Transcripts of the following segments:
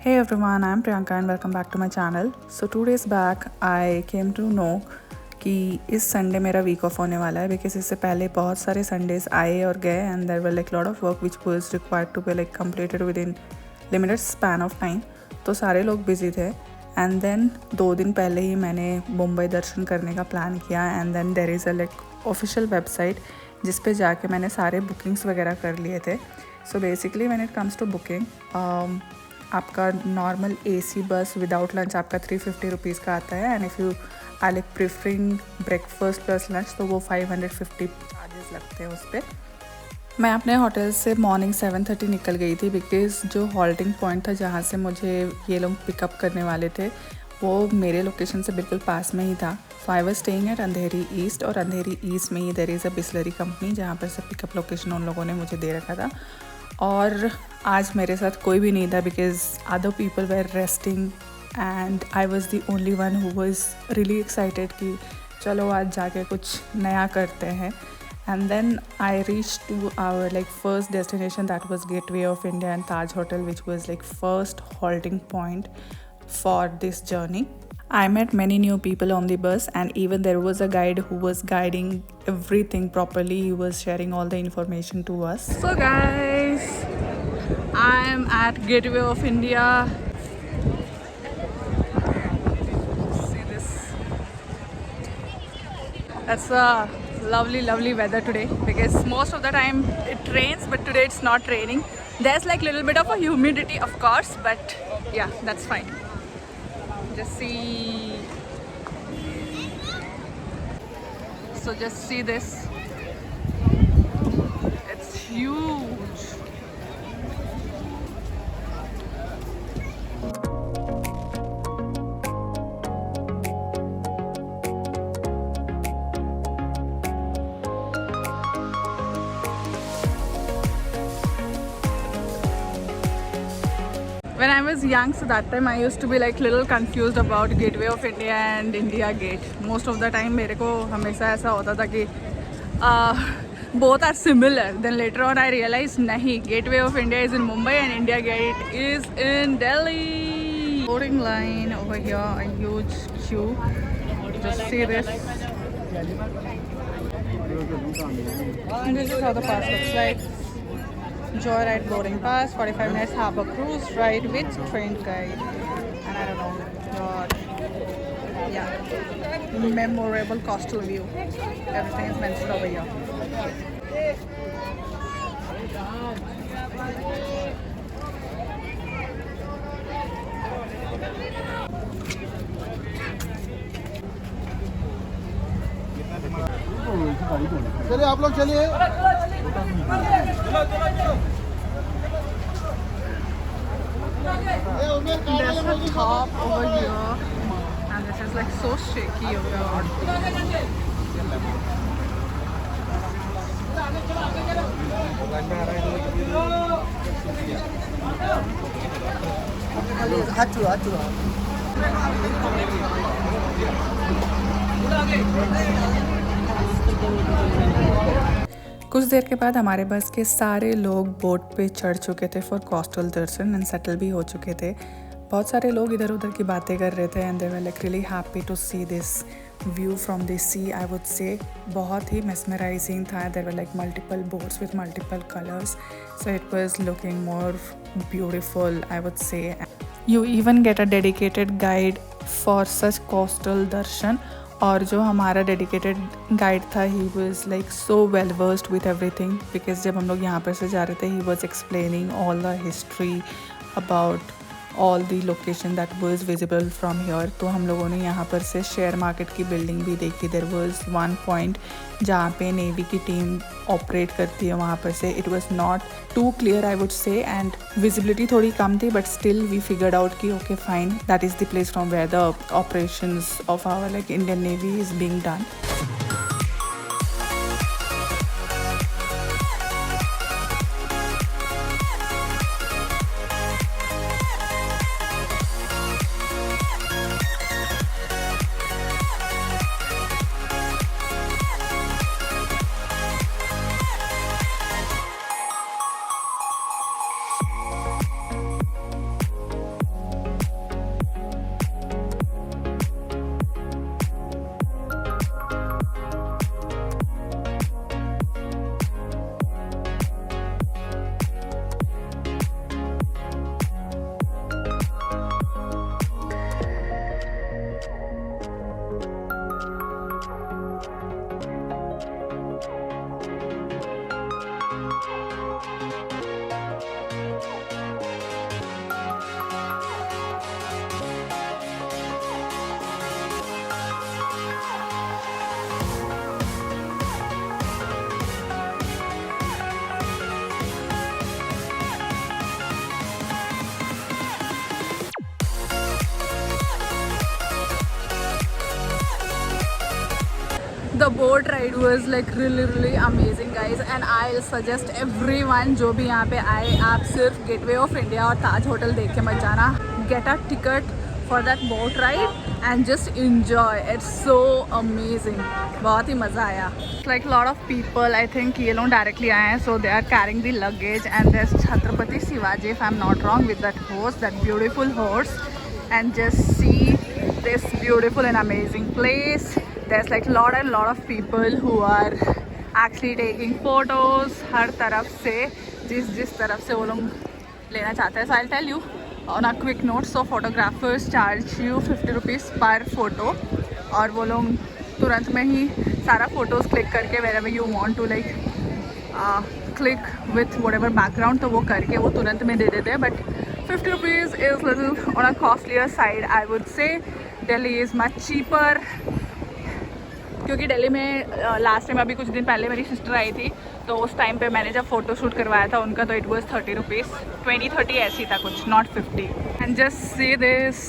Hey everyone, I'm Priyanka and welcome back to my channel. So 2 days back I came to know कि इस Sunday मेरा week of होने वाला है because इससे पहले बहुत सारे संडेज आए और गए and there were like lot of work which was required to be like completed within limited span of time. तो सारे लोग बिजी थे एंड देन 2 दिन पहले ही मैंने मुंबई दर्शन करने का प्लान किया and then there is a like official website जिस पे जाके मैंने सारे बुकिंग्स वगैरह कर लिए थे. So basically when it comes to booking आपका normal AC bus without lunch आपका 350 रुपीज़ का आता है and if you I like preferring breakfast plus lunch तो वो 550 चार्जेस लगते हैं उस पर. मैं अपने होटल से मॉर्निंग 7:30 निकल गई थी बिकॉज़ जो हॉल्टिंग पॉइंट था जहाँ से मुझे ये लोग पिकअप करने वाले थे वो मेरे लोकेशन से बिल्कुल पास में ही था. So I was staying at Andheri East और अंधेरी ईस्ट में ही there is a Bisleri company जहाँ पर से पिकअप लोकेशन उन लोगों ने मुझे दे रखा था. और आज मेरे साथ कोई भी नहीं था because other people were resting and I was the only one who was really excited कि चलो आज जाके कुछ नया करते हैं. And then I reach to our like first destination that was Gateway of India and Taj Hotel which was like first halting point for this journey. I met many new people on the bus and even there was a guide who was guiding everything properly. He was sharing all the information to us. So guys, I am at Gateway of India. See this. That's a lovely weather today because most of the time it rains but today it's not raining. There's like little bit of a humidity of course but yeah, that's fine. Just see. So just see this. It's huge. When I was young, so that time I used to be like little confused about Gateway of India and India Gate. Most of the time मेरे को हमेशा ऐसा होता था कि both are similar. Then later on I realized नहीं, Gateway of India is in Mumbai and India Gate is in Delhi. Boarding line over here, a huge queue. Just see this. And this is how the pass looks like. Joyride boarding pass, 45 minutes harbor cruise ride with trained guide. And I don't know, God. Yeah. Memorable coastal view. Everything is mentioned over here. चलिए आप लोग चलिए. There's a top over here and this is like so shaky over here. हाथ चुरा कुछ देर के बाद हमारे बस के सारे लोग बोट पे चढ़ चुके थे for coastal Darshan and settle भी हो चुके थे. बहुत सारे लोग इधर उधर की बातें कर रहे थे and they were like really happy to see this view from the sea. I would say बहुत ही मेस्मराइजिंग था. There were like multiple boats with multiple colours so it was looking more beautiful I would say. You even get a dedicated guide for such coastal दर्शन. और जो हमारा dedicated guide था he was like so well versed with everything because जब हम लोग यहाँ पर से जा रहे थे he was explaining all the history about all the location that was visible from here. तो हम लोगों ने यहाँ पर से शेयर मार्केट की बिल्डिंग भी देखी. देयर वाज वन पॉइंट जहाँ पे नेवी की टीम ऑपरेट करती है वहाँ पर से. It was not too clear I would say and visibility थोड़ी कम थी but still we figured out कि okay fine that is the place from where the operations of our like Indian Navy is being done. The boat ride was like really amazing guys, and I'll suggest everyone जो भी यहाँ पे आए, आप सिर्फ gateway of India और ताज hotel देख के मत जाना. Get a ticket for that boat ride and just enjoy. It's so amazing. बहुत ही मज़ा आया. Like a lot of people, I think ये लोग directly आए हैं, so they are carrying the luggage, and there's Chhatrapati Shivaji, if I'm not wrong, with that horse, that beautiful horse, and just see this beautiful and amazing place. There's like lot of people who are actually taking photos हर तरफ से, जिस तरफ से वो लोग लेना चाहते हैं. So I'll tell you on a quick note. So photographers charge you 50 rupees per photo, और वो लोग तुरंत में ही सारा फोटोज़ क्लिक करके wherever you want to like click with whatever background, तो वो करके वो तुरंत में दे देते हैं. But 50 rupees is little on a costlier side, I would say. Delhi is much cheaper. क्योंकि दिल्ली में लास्ट टाइम अभी कुछ दिन पहले मेरी सिस्टर आई थी, तो उस टाइम पे मैंने जब फ़ोटो शूट करवाया था उनका, तो इट वाज 30 रुपीज़, 20-30 ऐसी था कुछ, not 50. And just see this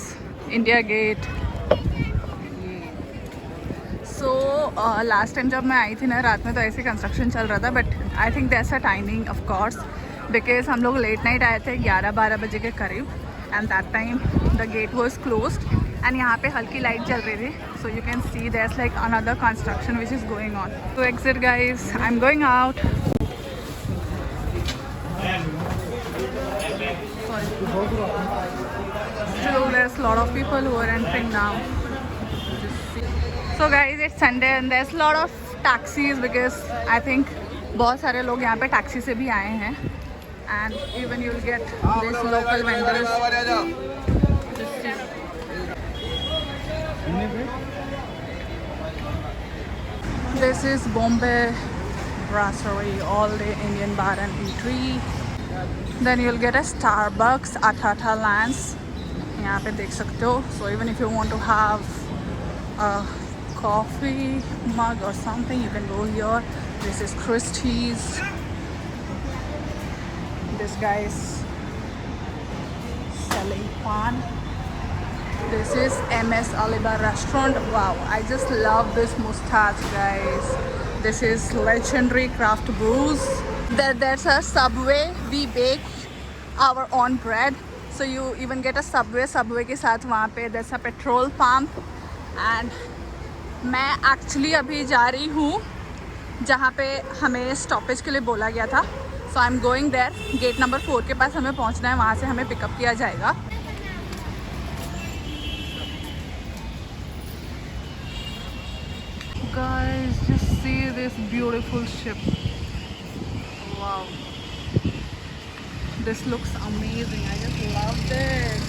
India Gate. So last time जब मैं आई थी ना रात में, तो ऐसे कंस्ट्रक्शन चल रहा था. But I think that's a timing of course, because हम लोग लेट नाइट आए थे 11-12 बजे के करीब, and that time the gate was closed. And यहाँ पे हल्की लाइट चल रही थी, so you can see there's like another construction which is going on. तो exit guys, I am going out. So there's a lot of people who are entering now. So guys, it's Sunday and there's a lot of taxis, because I think बहुत सारे लोग यहाँ पे taxi से भी आए हैं. And even you'll get these local vendors. Just see. This is Bombay Brasserie, all day Indian bar and eatery. Then you'll get a Starbucks at Tata Lands. यहाँ पे देख सकते हो. So even if you want to have a coffee mug or something, you can go here. This is Christie's. This guy is selling pan. This is MS Alibar restaurant. Wow, I just love this mustache, guys. This is legendary craft brews. There's a Subway. We bake our own bread. So you even get a Subway के साथ वहाँ पे there's a petrol pump. And मैं actually अभी जा रही हूँ जहाँ पे हमें स्टॉपेज के लिए बोला गया था. So I'm going there. Gate number 4 के पास हमें पहुँचना है, वहाँ से हमें पिकअप किया जाएगा. Guys, just see this beautiful ship. Wow. This looks amazing. I just love this.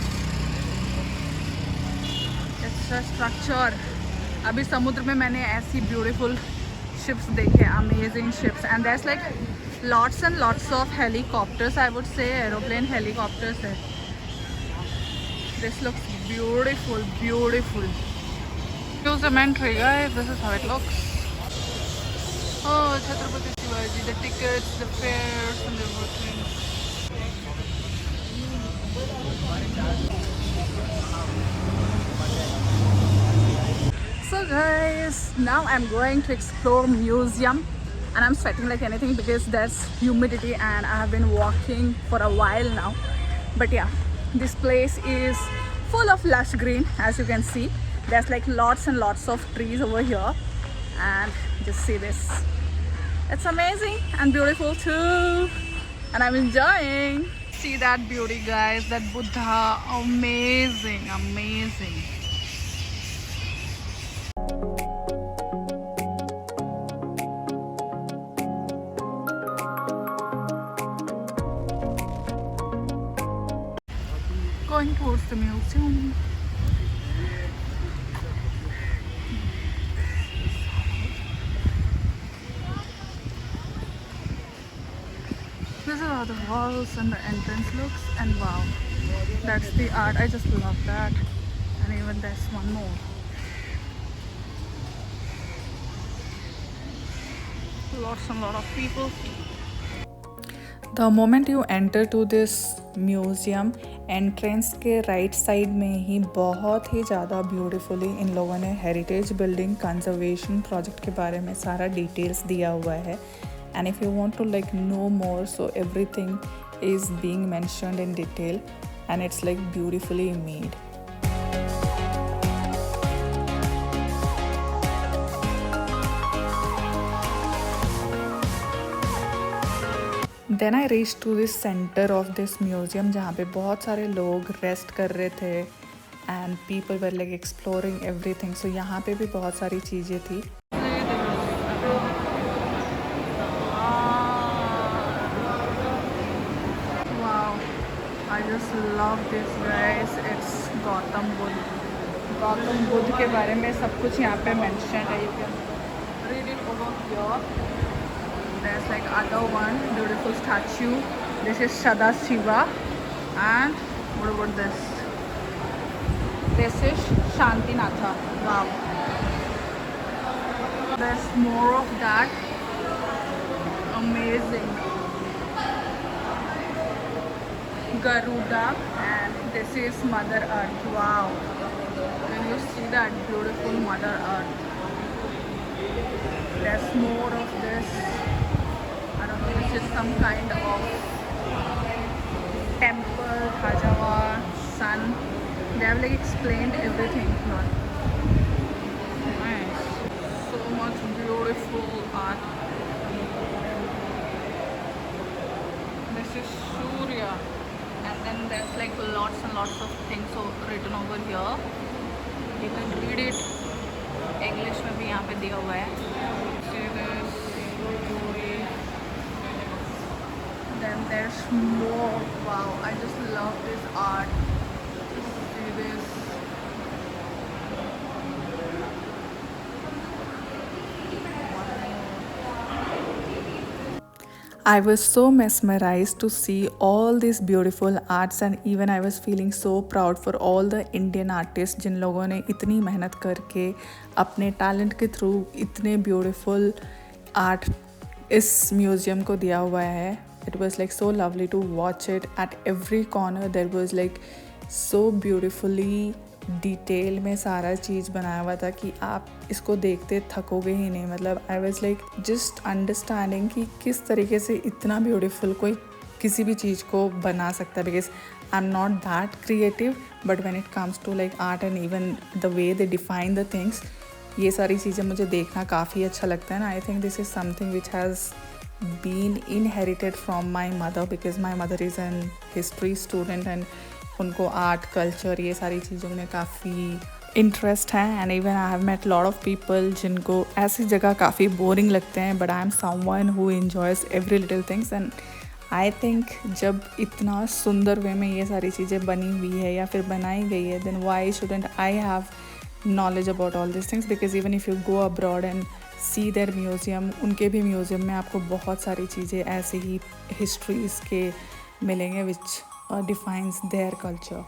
It's a structure. अभी समुद्र में मैंने ऐसी beautiful ships देखे, amazing ships, and there's like lots and lots of helicopters. I would say aeroplane helicopters है. This looks beautiful, beautiful. Use the entry, guys. This is how it looks. Oh, Chhatrapati Shivaji. The tickets, the fares, and everything. So guys, now I'm going to explore museum, and I'm sweating like anything because there's humidity and I have been walking for a while now. But yeah, this place is full of lush green, as you can see. There's like lots and lots of trees over here, and just see this. It's amazing and beautiful too, and I'm enjoying. See that beauty, guys, that Buddha, amazing, amazing. Going towards the museum. This is how the walls and the entrance looks, and wow, that's the art. I just love that. And even there's one more. Lots and lot of people. The moment you enter to this museum, entrance के right side में ही बहुत ही ज़्यादा beautifully इन लोगों ने heritage building conservation project के बारे में सारा डिटेल्स दिया हुआ है. And if you want to like know more, so everything is being mentioned in detail and it's like beautifully made. Then I reach to this centre of this museum जहाँ पे बहुत सारे लोग रेस्ट कर रहे थे and people were like exploring everything. So यहाँ पे भी बहुत सारी चीज़ें थी. Wow, I just love this guys. It's Gautam Buddha. Gautam Buddha के बारे में सब कुछ यहाँ पे मेंशन है. You can read it over here. There's like other one beautiful statue. This is Sadashiva, and what about this? This is Shantinatha. Wow. There's more of that. Amazing. Garuda, and this is Mother Earth. Wow. Can you see that beautiful Mother Earth? There's more of this. I don't know, this is some kind of temple, Hajawa, sun. They have like explained everything here. Nice. So much beautiful art. This is Surya. And then there's like lots and lots of things written over here. You can read it. English में भी यहाँ पे दिया हुआ है. See this. Then there's more. Wow, I just love this art. See this. I was so mesmerized to see all these beautiful arts and even I was feeling so proud for all the Indian artists जिन लोगों ने इतनी मेहनत करके अपने talent के through इतने beautiful art इस museum को दिया हुआ है. It was like so lovely to watch it. At every corner there was like so beautifully detail में सारा चीज़ बनाया हुआ था कि आप इसको देखते थकोगे ही नहीं. मतलब आई वॉज लाइक जस्ट अंडरस्टैंडिंग कि किस तरीके से इतना ब्यूटीफुल कोई किसी भी चीज़ को बना सकता है. Because I am not that creative, but when it comes to like art and even the way they define the things, ये सारी चीज़ें मुझे देखना काफ़ी अच्छा लगता है. ना I think this is something which has been inherited from my mother because my mother is an history student and उनको आर्ट कल्चर ये सारी चीज़ों में काफ़ी इंटरेस्ट है. And even I have met lot of people जिनको ऐसी जगह काफ़ी बोरिंग लगते हैं, but I am someone who enjoys every little things. And I think जब इतना सुंदर वे में ये सारी चीज़ें बनी हुई है या फिर बनाई गई है, then why shouldn't I have knowledge about all this things. Because even if you go abroad and see their museum, उनके भी म्यूज़ियम में आपको बहुत सारी चीज़ें ऐसे ही हिस्ट्रीज़ के मिलेंगे विच defines their culture.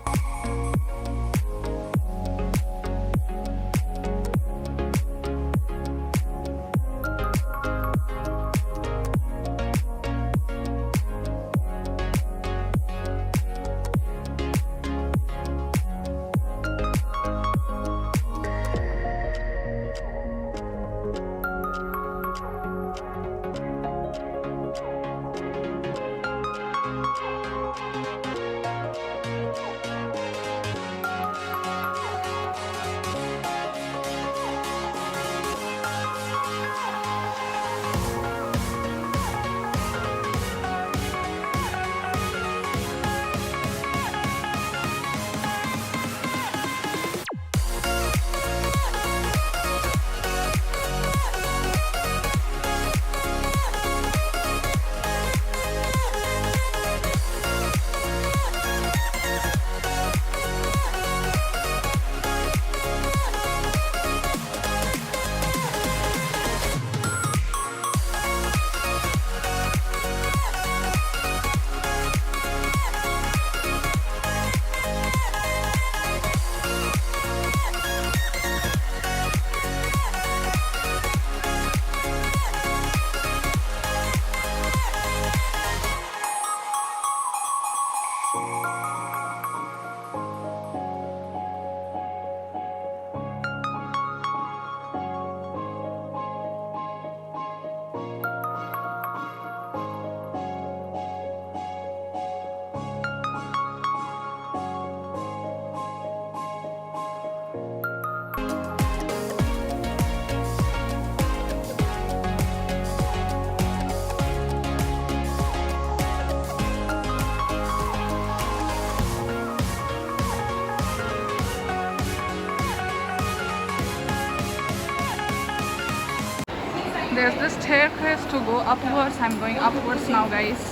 staircase to go upwards. I'm going upwards now, guys.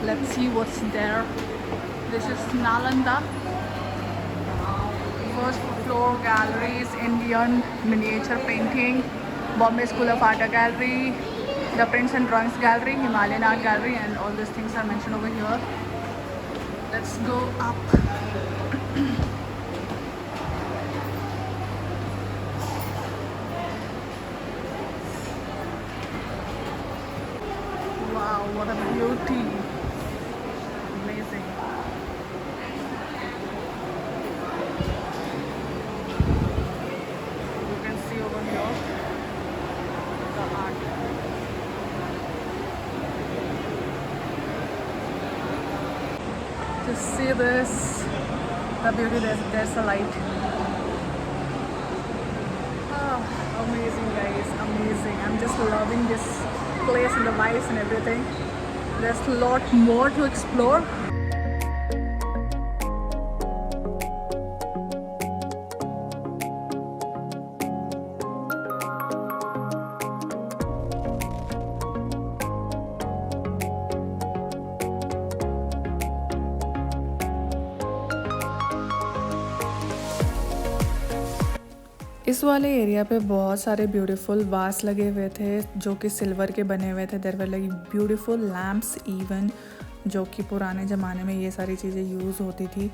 Let's see what's there. This is Nalanda. First floor galleries, Indian miniature painting, Bombay School of Art Gallery, the Prints and Drawings Gallery, Himalayan Art Gallery, and all these things are mentioned over here. Let's go up. Wow, what a beauty. Amazing. You can see over here the art. Just see this, the beauty, there's a light. Oh, amazing, guys, amazing. I'm just loving this place and the vibes and everything. There's a lot more to explore. इस वाले area पे बहुत सारे beautiful वास लगे हुए थे जो कि सिल्वर के बने हुए थे. There were like beautiful lamps even, जो कि पुराने ज़माने में ये सारी चीज़ें यूज़ होती थी.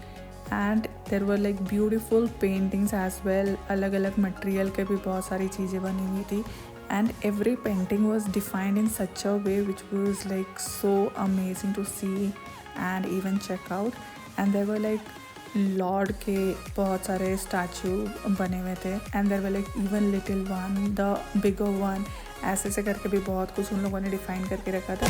And there were like beautiful paintings as well. अलग अलग मटेरियल के भी बहुत सारी चीज़ें बनी हुई थी. And every painting was defined in such a way which was like so amazing to see and even check out. And there were like lord के बहुत सारे स्टैचू बने हुए थे. And there were like even little one, the bigger one, ऐसे ऐसे करके भी बहुत कुछ उन लोगों ने डिफाइन करके रखा था.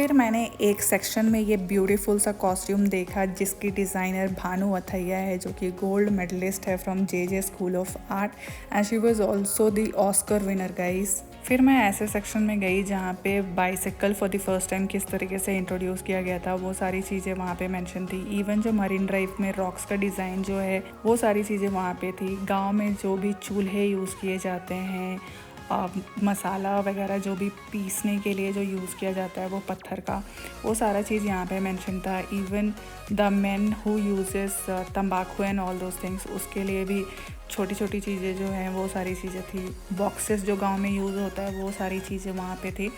फिर मैंने एक सेक्शन में ये ब्यूटीफुल सा कॉस्ट्यूम देखा जिसकी डिज़ाइनर भानु अथैया है, जो कि गोल्ड मेडलिस्ट है from J school of art and she was also the Oscar winner guys. फिर मैं ऐसे सेक्शन में गई जहाँ पे bicycle for the first time किस तरीके से इंट्रोड्यूस किया गया था, वो सारी चीज़ें वहाँ पे मेंशन थी। इवन जो मरीन ड्राइव में रॉक्स का डिज़ाइन जो है वो सारी चीज़ें वहाँ पे थी। गांव में जो भी चूल्हे यूज़ किए जाते हैं, मसाला वगैरह जो भी पीसने के लिए जो यूज़ किया जाता है वो पत्थर का, वो सारा चीज़ यहाँ पे मेंशन था। Even the men who uses तंबाकू एंड ऑल दोज थिंग्स, उसके लिए भी छोटी छोटी चीज़ें जो हैं वो सारी चीज़ें थी। बॉक्सेस जो गांव में यूज़ होता है वो सारी चीज़ें वहाँ पे थी।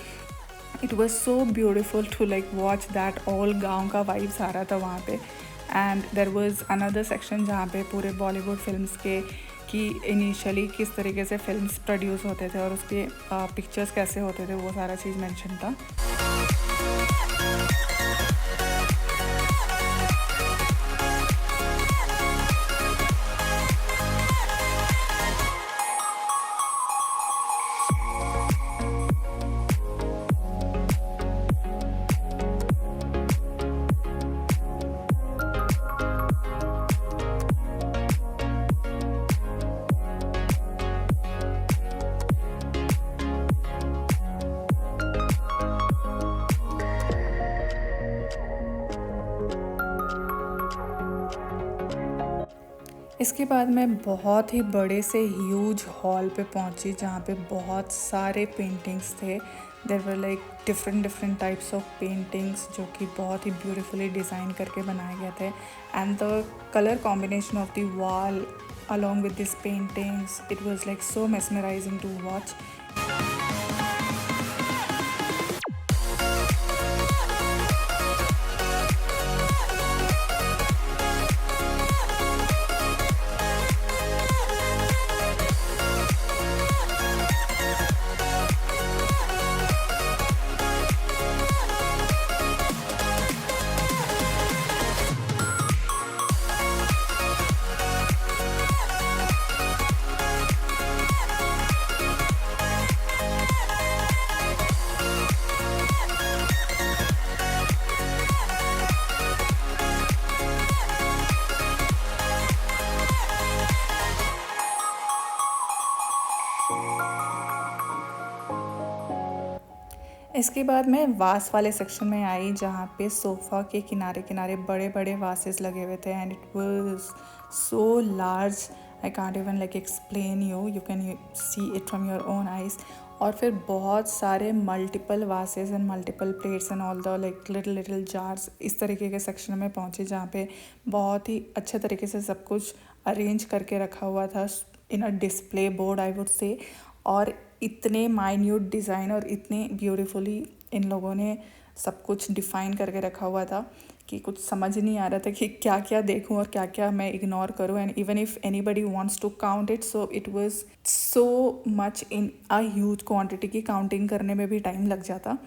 It was so beautiful to like watch that, all गाँव का वाइब्स आ रहा था वहाँ पे। And there was another section जहाँ पे पूरे बॉलीवुड फिल्म्स के कि इनिशियली किस तरीके से फिल्म्स प्रोड्यूस होते थे और उसके पिक्चर्स कैसे होते थे, वो सारा चीज़ मेंशन था। इसके बाद मैं बहुत ही बड़े से ह्यूज हॉल पे पहुंची जहाँ पे बहुत सारे पेंटिंग्स थे। There were like different types of paintings जो कि बहुत ही ब्यूटीफुली डिज़ाइन करके बनाए गए थे। And the colour combination of the wall along with this paintings, it was like so mesmerising to watch. इसके बाद मैं वास वाले सेक्शन में आई जहाँ पे सोफ़ा के किनारे किनारे बड़े बड़े वासेस लगे हुए थे and it was so large, I can't even like explain you can see it from your own eyes. और फिर बहुत सारे multiple vases and multiple plates and all the like little jars, इस तरीके के सेक्शन में पहुँचे जहाँ पे बहुत ही अच्छे तरीके से सब कुछ अरेंज करके रखा हुआ था in a display board I would say. और इतने माइन्यूट डिज़ाइन और इतने ब्यूटीफुली इन लोगों ने सब कुछ डिफ़ाइन करके रखा हुआ था कि कुछ समझ नहीं आ रहा था कि क्या क्या देखूं और क्या क्या मैं इग्नोर करूं। And even if anybody wants to count it, so it was so much in a huge quantity की काउंटिंग करने में भी टाइम लग जाता।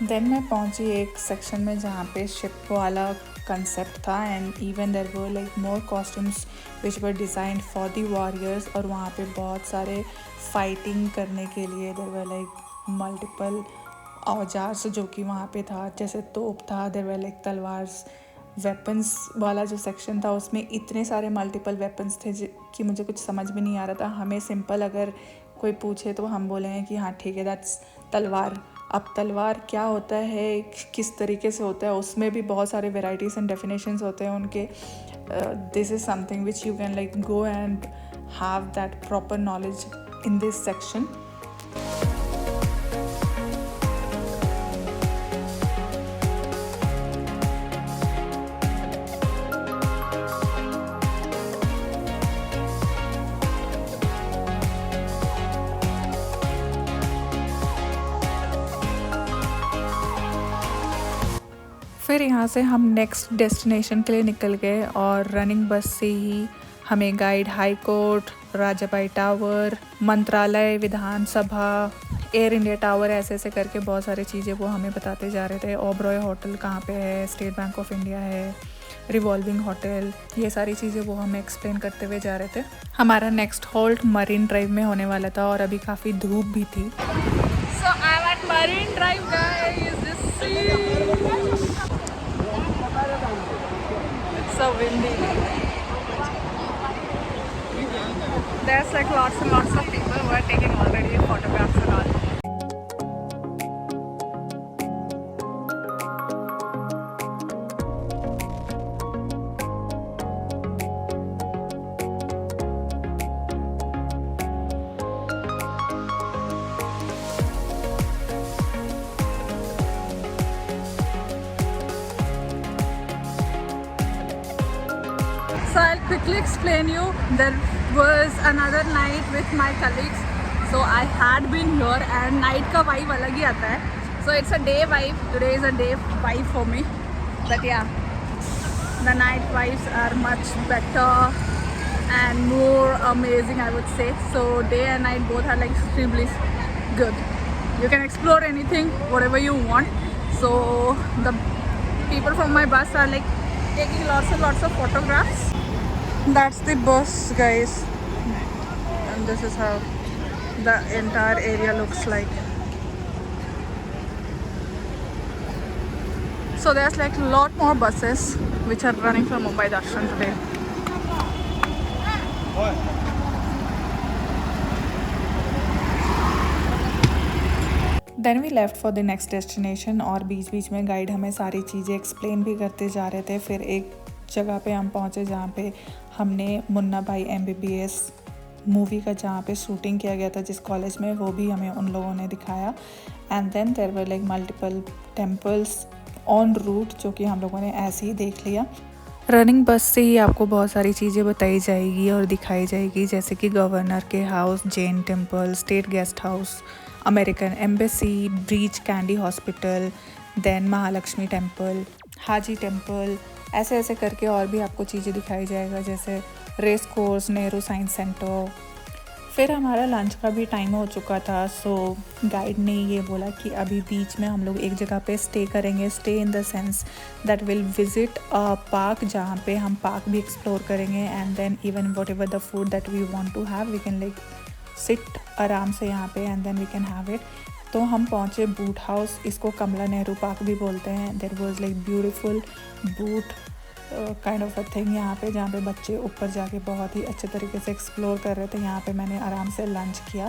देन मैं पहुंची एक सेक्शन में जहाँ पे शिप वाला कंसेप्ट था and even there were like more costumes which were designed for the warriors. और वहाँ पे बहुत सारे फाइटिंग करने के लिए देयर वर लाइक मल्टीपल औजार जो कि वहाँ पे था, जैसे तोप था, देयर वर लाइक तलवार्स। वेपन्स वाला जो सेक्शन था उसमें इतने सारे मल्टीपल वेपन्स थे कि मुझे कुछ समझ में नहीं आ रहा था। हमें सिंपल अगर कोई पूछे तो हम बोलेंगे कि हाँ ठीक है दैट्स तलवार। अब तलवार क्या होता है, किस तरीके से होता है, उसमें भी बहुत सारे वेराइटीज़ एंड डेफिनेशंस होते हैं उनके। This is something which you can like go and have that proper knowledge in this section. फिर यहाँ से हम नेक्स्ट डेस्टिनेशन के लिए निकल गए और रनिंग बस से ही हमें guide high court, Rajabai tower, मंत्रालय, विधानसभा, एयर इंडिया टावर ऐसे ऐसे करके बहुत सारी चीज़ें वो हमें बताते जा रहे थे। ओबरॉय होटल कहाँ पे है, स्टेट बैंक ऑफ इंडिया है, रिवॉल्विंग होटल, ये सारी चीज़ें वो हमें एक्सप्लेन करते हुए जा रहे थे। हमारा नेक्स्ट हॉल्ट मरीन ड्राइव में होने वाला था और अभी काफ़ी धूप भी थी। So I'm at Marine Drive, guys. Just see. It's so windy. There's like lots and lots of people who are taking already photographs and all. So I'll quickly explain you. There was another night with my colleagues. So I had been here and night का vibe अलग ही आता है. So it's a day vibe. Today is a day vibe for me. But yeah, the night vibes are much better and more amazing, I would say. So day and night both are like extremely good. You can explore anything, whatever you want. So the people from my bus are like taking lots and lots of photographs. That's the bus, guys, and this is how the entire area looks like. So there's like a lot more buses which are running from Mumbai Darshan today. Then we left for the next destination और बीच बीच में guide हमें सारी चीज़ें explain भी करते जा रहे थे। फिर एक जगह पे हम पहुँचे जहाँ पे हमने मुन्ना भाई MBBS मूवी का जहाँ पे शूटिंग किया गया था जिस कॉलेज में, वो भी हमें उन लोगों ने दिखाया। And then there were like multiple temples on route जो कि हम लोगों ने ऐसे ही देख लिया। रनिंग बस से ही आपको बहुत सारी चीज़ें बताई जाएगी और दिखाई जाएगी, जैसे कि गवर्नर के house, Jain temple, state guest house, American embassy, Breach Candy hospital, then Mahalakshmi temple, Haji temple, ऐसे ऐसे करके और भी आपको चीज़ें दिखाई जाएगा, जैसे race course, Nehru Science Centre. फिर हमारा लंच का भी टाइम हो चुका था। सो गाइड ने ये बोला कि अभी बीच में हम लोग एक जगह पे स्टे करेंगे। Stay in the sense that will visit a park जहाँ पे हम पार्क भी एक्सप्लोर करेंगे and then even whatever the food that we want to have we can like sit आराम से यहाँ पे and then we can have it. तो हम पहुँचे बूट हाउस, इसको कमला नेहरू पार्क भी बोलते हैं। There was like beautiful boat kind of a thing यहाँ पे, जहाँ पे बच्चे ऊपर जाके बहुत ही अच्छे तरीके से एक्सप्लोर कर रहे थे। यहाँ पे मैंने आराम से लंच किया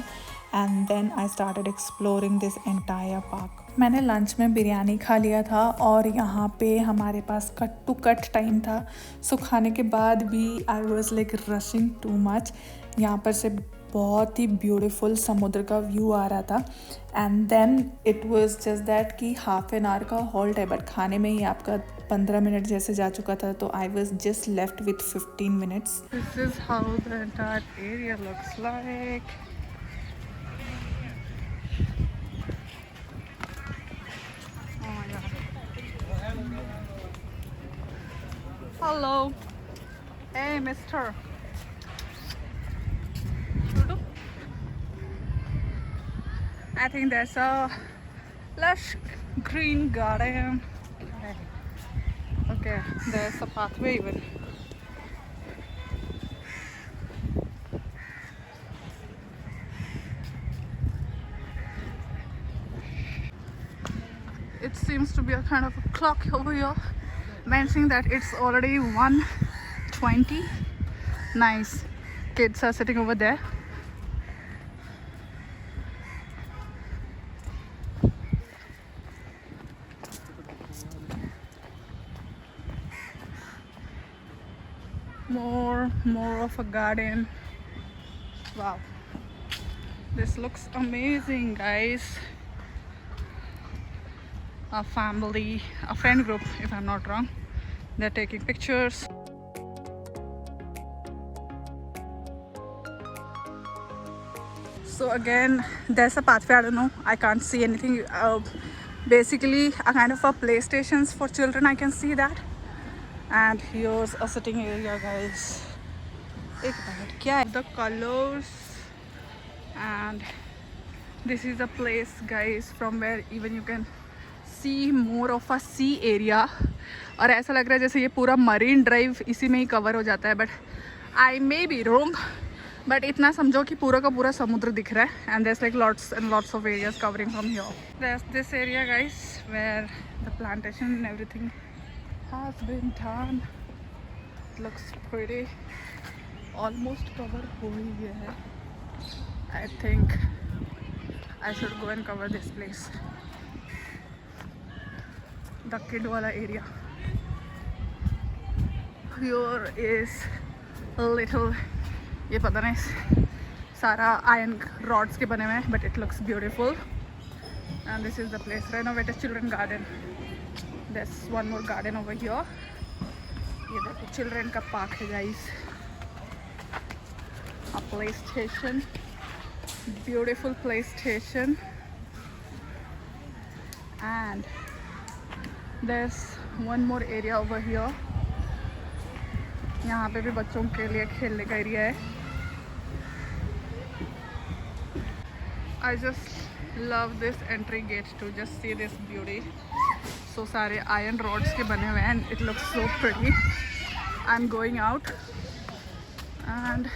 and then I started exploring this entire park. मैंने लंच में बिरयानी खा लिया था और यहाँ पे हमारे पास कट टू कट टाइम था। सो खाने के बाद भी I was like rushing too much. यहाँ पर से बहुत ही ब्यूटीफुल समुद्र का व्यू आ रहा था and then it was just that कि हाफ एन आवर का हॉल्ट है, बट खाने में ही आपका 15 मिनट जैसे जा चुका था। तो I was just left with 15 minutes. This is how the entire area looks like. Hello, hey mister. I think there's a lush green garden. Okay, there's a pathway even. It seems to be a kind of a clock over here, mentioning that it's already 1:20. Nice. Kids are sitting over there. More of a garden. Wow, this looks amazing, guys. A family, a friend group, if I'm not wrong, they're taking pictures. So again, there's a pathway. I don't know, I can't see anything. Basically a kind of a play stations for children, I can see that. And here's a sitting area, guys. एक minute, क्या है? The colors, and this is a place, guys, from where even you can see more of a sea area. और ऐसा लग रहा है जैसे ये पूरा मरीन ड्राइव इसी में ही कवर हो जाता है, but I may be wrong, but इतना समझो कि पूरा का पूरा समुद्र दिख रहा है. And there's like lots and lots of areas covering from here. There's this area, guys, where the plantation and everything has been done. It looks pretty. Almost cover ho hi gaya hai. I think I should go and cover this place. The kid wala area. Here is a little, ये पता नहीं, सारा iron rods के बने हुए हैं, but it looks beautiful. And this is the place, renovated children garden. There's one more garden over here. ये देखो children का park है, guys. A play station, beautiful play station. And there's one more area over here. यहाँ पे भी बच्चों के लिए खेलने का एरिया है. I just love this entry gate to just see this beauty. So सारे iron rods के बने हुए हैं, and it looks so pretty. I'm going out and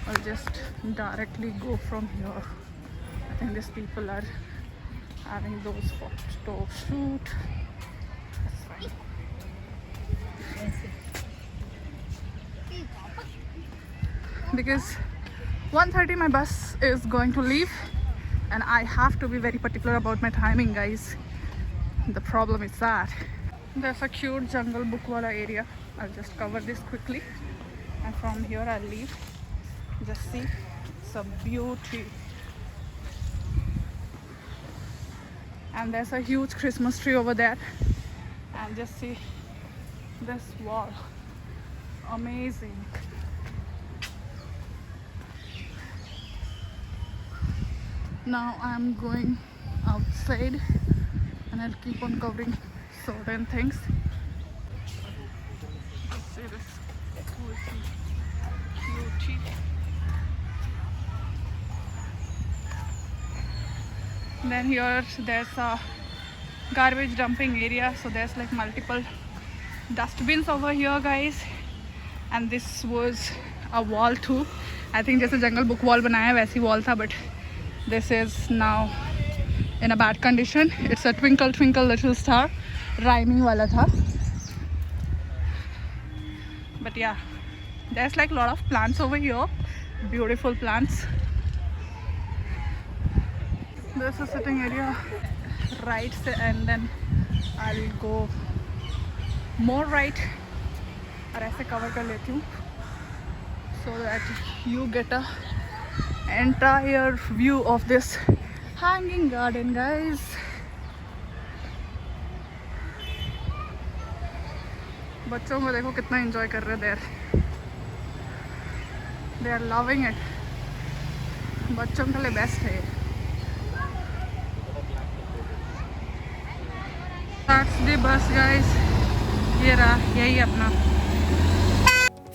I'll just directly go from here. I think these people are having those photo shoot. That's fine. Because 1:30 my bus is going to leave, and I have to be very particular about my timing, guys. The problem is that there's a cute jungle book wala area. I'll just cover this quickly, and from here I'll leave. Just see some beauty. And there's a huge Christmas tree over there, and just see this wall. Amazing. Now I'm going outside, and I'll keep on covering certain things. See this beauty. Then here there's a garbage dumping area, so there's like multiple dustbins over here, guys. And this was a wall too. I think जैसे जंगल book wall बनाया वैसी wall था, but this is now in a bad condition. It's a twinkle twinkle little star, rhyming wala tha. But yeah, there's like a lot of plants over here, beautiful plants. There's a sitting area right, and then I'll go more right और ऐसे cover कर लेती हूँ, so that you get a entire view of this hanging garden, guys. बच्चों को देखो कितना enjoy कर रहे हैं. They are loving it. बच्चों के लिए बेस्ट है. That's the bus, guys. ये रहा, यही अपना.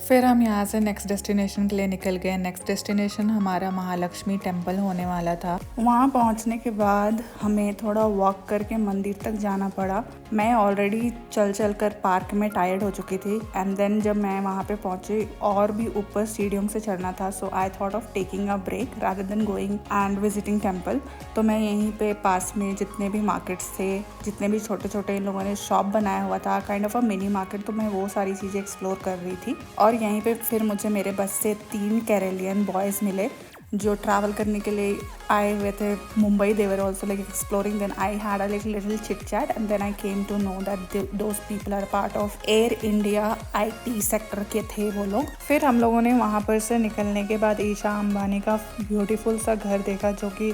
फिर हम यहाँ से नेक्स्ट डेस्टिनेशन के लिए निकल गए। नेक्स्ट डेस्टिनेशन हमारा महालक्ष्मी टेम्पल होने वाला था। वहाँ पहुँचने के बाद हमें थोड़ा वॉक करके मंदिर तक जाना पड़ा। मैं ऑलरेडी चल कर पार्क में टायर्ड हो चुकी थी एंड देन जब मैं वहाँ पे पहुँची और भी ऊपर सीढ़ियों से चढ़ना था, so I thought of taking a break rather than going and visiting temple. तो मैं यहीं पे पास में जितने भी मार्केट्स थे, जितने भी छोटे छोटे इन लोगों ने शॉप बनाया हुआ था, kind of a mini market, तो मैं वो सारी चीज़ें एक्सप्लोर कर रही थी। और यहीं पे फिर मुझे मेरे बस से 3 कैरेलियन बॉयज़ मिले जो ट्रैवल करने के लिए आए हुए थे Mumbai. They were also like exploring. Then I had a little chit chat and then I came to know that those people are part of Air India IT sector के थे वो लोग। फिर हम लोगों ने वहाँ पर से निकलने के बाद ईशा अंबानी का ब्यूटीफुल सा घर देखा जो कि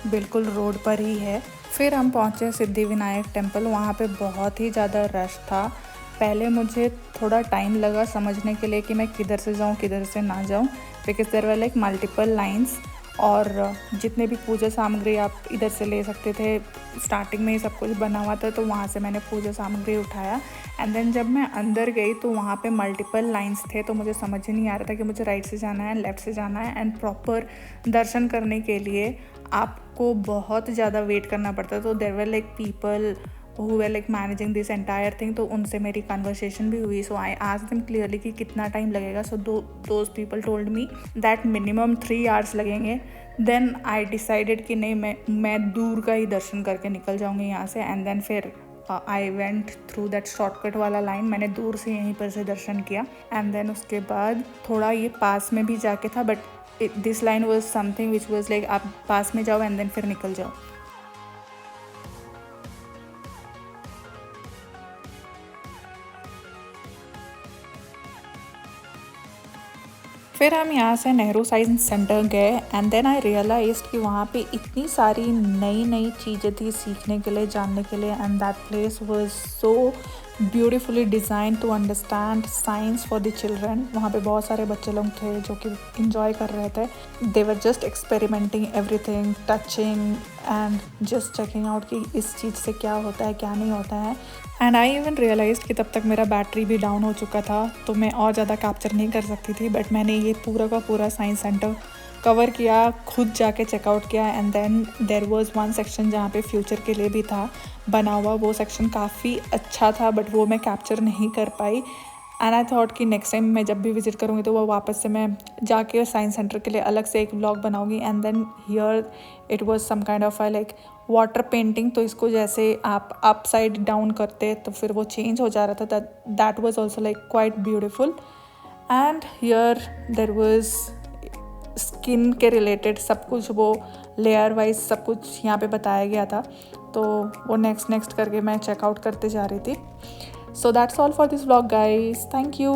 बिल्कुल रोड पर ही है। फिर हम पहुँचे सिद्धि विनायक टेम्पल। वहाँ पे बहुत ही ज़्यादा रश था। पहले मुझे थोड़ा टाइम लगा समझने के लिए कि मैं किधर से जाऊँ किधर से ना जाऊँ, because there were like multiple lines. और जितने भी पूजा सामग्री आप इधर से ले सकते थे, स्टार्टिंग में ही सब कुछ बना हुआ था, तो वहाँ से मैंने पूजा सामग्री उठाया। एंड देन जब मैं अंदर गई तो वहाँ पे मल्टीपल लाइंस थे, तो मुझे समझ ही नहीं आ रहा था कि मुझे राइट से जाना है लेफ़्ट से जाना है। एंड प्रॉपर दर्शन करने के लिए आपको बहुत ज़्यादा वेट करना पड़ता है। तो there were like people who were like managing this entire thing, तो उनसे मेरी कन्वर्सेशन भी हुई। सो आई आस्क्ड देम क्लियरली कि कितना टाइम लगेगा। So those people told me that minimum 3 hours लगेंगे। देन आई डिसाइडेड कि नहीं, मैं दूर का ही दर्शन करके निकल जाऊँगी यहाँ से। एंड देन फिर I went through that shortcut वाला लाइन। मैंने दूर से यहीं पर से दर्शन किया। एंड देन उसके बाद थोड़ा ये पास में भी जाके था, but this line was something which was like आप पास में जाओ एंड देन फिर निकल जाओ। फिर हम यहाँ से नेहरू साइंस सेंटर गए एंड देन आई रियलाइज कि वहाँ पे इतनी सारी नई नई चीज़ें थी सीखने के लिए, जानने के लिए। And that place was so beautifully design to understand science for the children. वहाँ पे बहुत सारे बच्चे लोग थे जो कि इंजॉय कर रहे थे। They were just experimenting everything, touching and just checking out कि इस चीज़ से क्या होता है क्या नहीं होता है। एंड आई इवन रियलाइज कि तब तक मेरा बैटरी भी डाउन हो चुका था, तो मैं और ज़्यादा कैप्चर नहीं कर सकती थी। बट मैंने ये पूरा का पूरा साइंस सेंटर कवर किया, खुद जाके चेकआउट किया। And then there was one section जहाँ पे फ्यूचर के लिए भी था बना हुआ। वो सेक्शन काफ़ी अच्छा था, बट वो मैं कैप्चर नहीं कर पाई। एंड आई थॉट कि नेक्स्ट टाइम मैं जब भी विजिट करूँगी तो वो वापस से मैं जाके साइंस सेंटर के लिए अलग से एक व्लॉग बनाऊँगी। And then here it was some kind of like water painting. तो इसको जैसे आप अप साइड डाउन करते तो फिर वो चेंज हो जा रहा था। That was also like quite beautiful. And here there was skin के रिलेटेड सब कुछ, वो लेयर वाइज सब कुछ यहाँ पे बताया गया था। तो वो नेक्स्ट करके मैं चेकआउट करते जा रही थी। So that's all for this vlog guys, thank you.